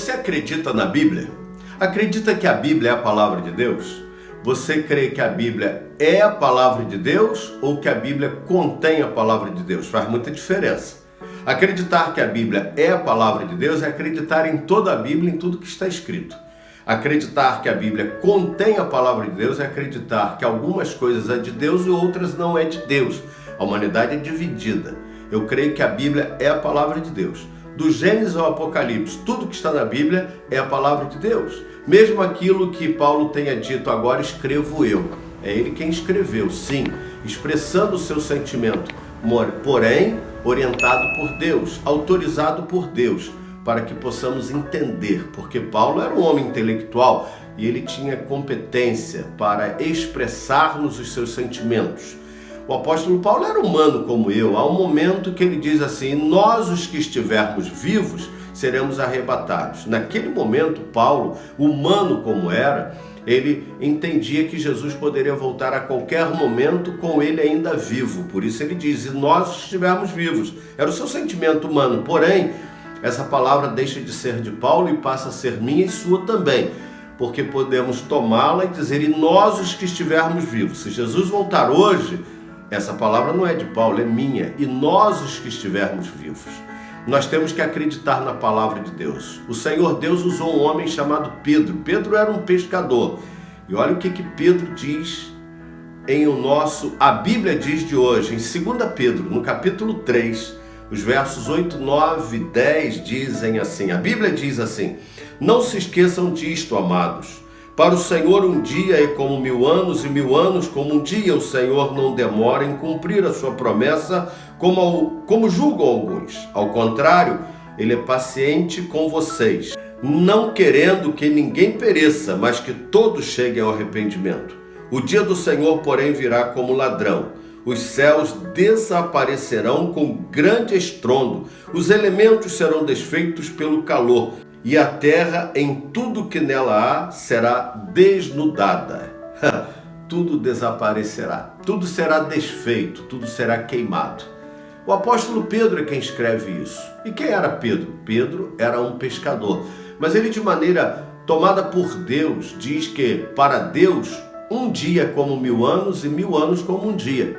Você acredita na Bíblia? Acredita que a Bíblia é a palavra de Deus? Você crê que a Bíblia é a palavra de Deus ou que a Bíblia contém a palavra de Deus? Faz muita diferença. Acreditar que a Bíblia é a palavra de Deus é acreditar em toda a Bíblia, em tudo que está escrito. Acreditar que a Bíblia contém a palavra de Deus é acreditar que algumas coisas é de Deus e outras não é de Deus. A humanidade é dividida. Eu creio que a Bíblia é a palavra de Deus. Do Gênesis ao Apocalipse, tudo que está na Bíblia é a palavra de Deus. Mesmo aquilo que Paulo tenha dito, agora escrevo eu. É ele quem escreveu, sim, expressando o seu sentimento, porém orientado por Deus, autorizado por Deus, para que possamos entender, porque Paulo era um homem intelectual e ele tinha competência para expressar-nos os seus sentimentos. O apóstolo Paulo era humano como eu. Há um momento que ele diz assim: nós os que estivermos vivos seremos arrebatados. Naquele momento, Paulo, humano como era, ele entendia que Jesus poderia voltar a qualquer momento com ele ainda vivo. Por isso ele diz: e nós estivermos vivos. Era o seu sentimento humano. Porém, essa palavra deixa de ser de Paulo e passa a ser minha e sua também, porque podemos tomá-la e dizer: e nós os que estivermos vivos. Se Jesus voltar hoje, essa palavra não é de Paulo, é minha. E nós os que estivermos vivos. Nós temos que acreditar na palavra de Deus. O Senhor Deus usou um homem chamado Pedro. Pedro era um pescador. E olha o que Pedro diz a Bíblia diz de hoje, em 2 Pedro, no capítulo 3, os versos 8, 9 e 10 dizem assim, a Bíblia diz assim: não se esqueçam disto, amados. Para o Senhor um dia é como 1000 anos, e 1000 anos como um dia. O Senhor não demora em cumprir a sua promessa, como julgam alguns. Ao contrário, Ele é paciente com vocês, não querendo que ninguém pereça, mas que todos cheguem ao arrependimento. O dia do Senhor, porém, virá como ladrão. Os céus desaparecerão com grande estrondo, os elementos serão desfeitos pelo calor, e a terra em tudo que nela há será desnudada. Tudo desaparecerá, tudo será desfeito, tudo será queimado. O apóstolo Pedro é quem escreve isso. E quem era Pedro? Pedro era um pescador, mas ele, de maneira tomada por Deus, diz que para Deus um dia é como 1000 anos e 1000 anos como um dia.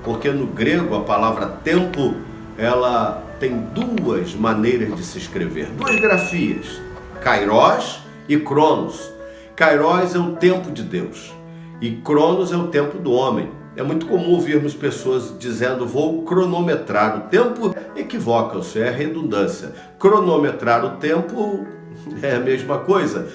Porque no grego a palavra tempo, ela tem duas maneiras de se escrever, duas grafias, kairos e cronos. Kairos é o tempo de Deus e cronos é o tempo do homem. É muito comum ouvirmos pessoas dizendo: vou cronometrar o tempo. Equivoca-se, é redundância. Cronometrar o tempo é a mesma coisa.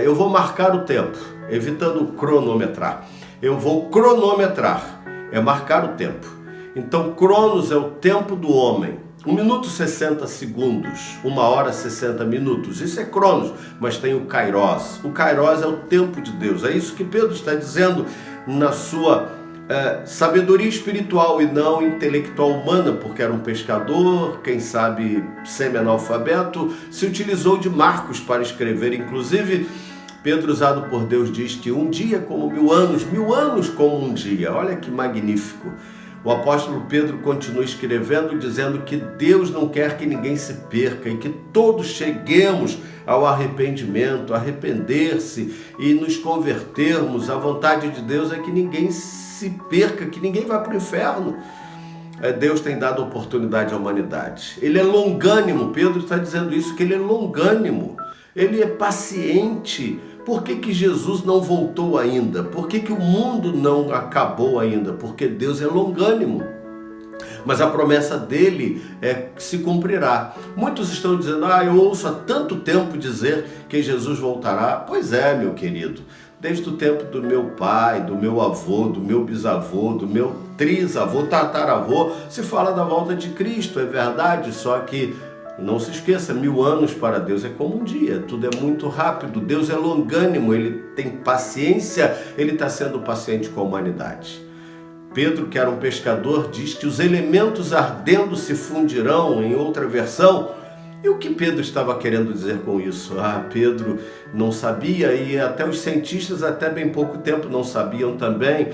Eu vou marcar o tempo, evitando cronometrar. Eu vou cronometrar, é marcar o tempo. Então, cronos é o tempo do homem. 1 minuto 60 segundos, 1 hora 60 minutos, isso é cronos, mas tem o kairos. O kairos é o tempo de Deus. É isso que Pedro está dizendo na sua sabedoria espiritual e não intelectual humana, porque era um pescador, quem sabe semi-analfabeto, se utilizou de Marcos para escrever. Inclusive, Pedro, usado por Deus, diz que um dia como 1000 anos, 1000 anos como um dia. Olha que magnífico. O apóstolo Pedro continua escrevendo, dizendo que Deus não quer que ninguém se perca e que todos cheguemos ao arrependimento, arrepender-se e nos convertermos. A vontade de Deus é que ninguém se perca, que ninguém vá para o inferno. Deus tem dado oportunidade à humanidade. Ele é longânimo, Pedro está dizendo isso, que ele é longânimo, ele é paciente. Por que Jesus não voltou ainda? Por que o mundo não acabou ainda? Porque Deus é longânimo. Mas a promessa dele se cumprirá. Muitos estão dizendo: eu ouço há tanto tempo dizer que Jesus voltará. Pois é, meu querido. Desde o tempo do meu pai, do meu avô, do meu bisavô, do meu trisavô, tataravô, se fala da volta de Cristo, é verdade, só que não se esqueça, 1000 anos para Deus é como um dia, tudo é muito rápido. Deus é longânimo, Ele tem paciência, Ele está sendo paciente com a humanidade. Pedro, que era um pescador, diz que os elementos ardendo se fundirão, em outra versão. E o que Pedro estava querendo dizer com isso? Pedro não sabia, e até os cientistas até bem pouco tempo não sabiam também.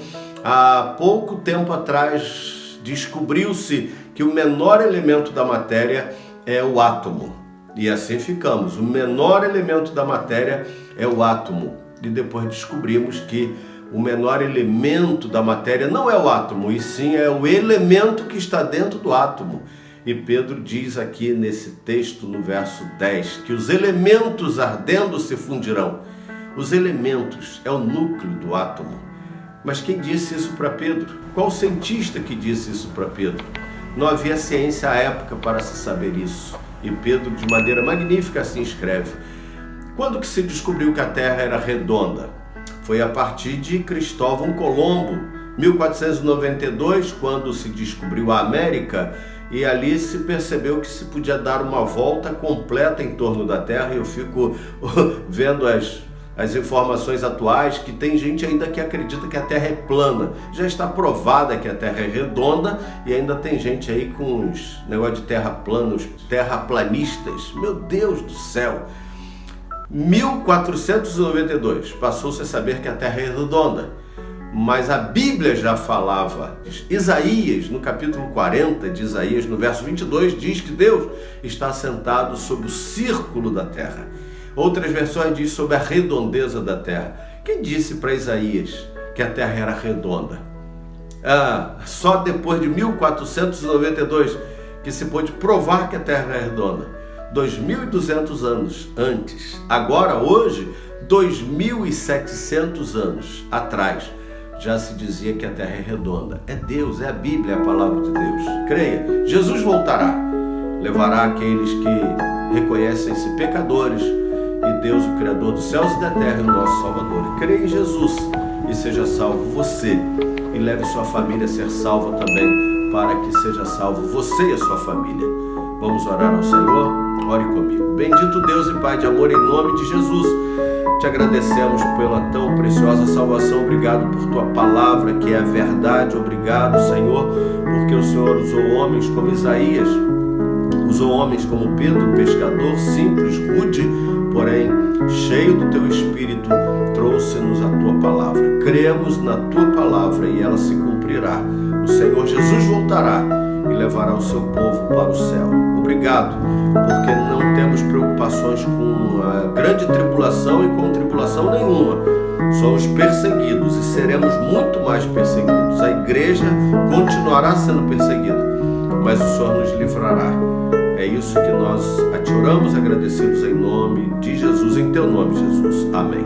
Há pouco tempo atrás descobriu-se que o menor elemento da matéria é o átomo. E assim ficamos. O menor elemento da matéria é o átomo. E depois descobrimos que o menor elemento da matéria não é o átomo, e sim é o elemento que está dentro do átomo. E Pedro diz aqui nesse texto, no verso 10, que os elementos ardendo se fundirão. Os elementos é o núcleo do átomo. Mas quem disse isso para Pedro? Qual cientista que disse isso para Pedro? Não havia ciência à época para se saber isso. E Pedro, de maneira magnífica, assim escreve: quando que se descobriu que a Terra era redonda? Foi a partir de Cristóvão Colombo, 1492, quando se descobriu a América, e ali se percebeu que se podia dar uma volta completa em torno da Terra. Eu fico vendo as informações atuais, que tem gente ainda que acredita que a Terra é plana. Já está provada que a Terra é redonda, e ainda tem gente aí com uns negócio de terra plana, os terraplanistas. Meu Deus do céu! 1492, passou-se a saber que a Terra é redonda. Mas a Bíblia já falava. Isaías, no capítulo 40 de Isaías, no verso 22, diz que Deus está sentado sobre o círculo da terra. Outras versões diz sobre a redondeza da terra. Quem disse para Isaías que a terra era redonda? Só depois de 1492 que se pôde provar que a terra era redonda. 2.200 anos antes. Agora, hoje, 2.700 anos atrás, já se dizia que a terra é redonda. É Deus, é a Bíblia, é a palavra de Deus. Creia, Jesus voltará, levará aqueles que reconhecem-se pecadores, e Deus, o Criador dos céus e da terra, é o nosso Salvador. E creia em Jesus e seja salvo você, e leve sua família a ser salva também, para que seja salvo você e a sua família. Vamos orar ao Senhor? Ore comigo. Bendito Deus e Pai de amor, em nome de Jesus, te agradecemos pela tão preciosa salvação. Obrigado por tua palavra, que é a verdade. Obrigado, Senhor, porque o Senhor usou homens como Isaías, usou homens como Pedro, pescador simples, rude, porém cheio do teu Espírito, trouxe-nos a tua palavra. Cremos na tua palavra e ela se cumprirá. O Senhor Jesus voltará e levará o seu povo para o céu. Obrigado, porque não temos preocupações com a grande tribulação e com tribulação nenhuma. Somos perseguidos e seremos muito mais perseguidos. A igreja continuará sendo perseguida, mas o Senhor nos livrará. É isso que nós te oramos, agradecidos em nome de Jesus, em teu nome, Jesus. Amém.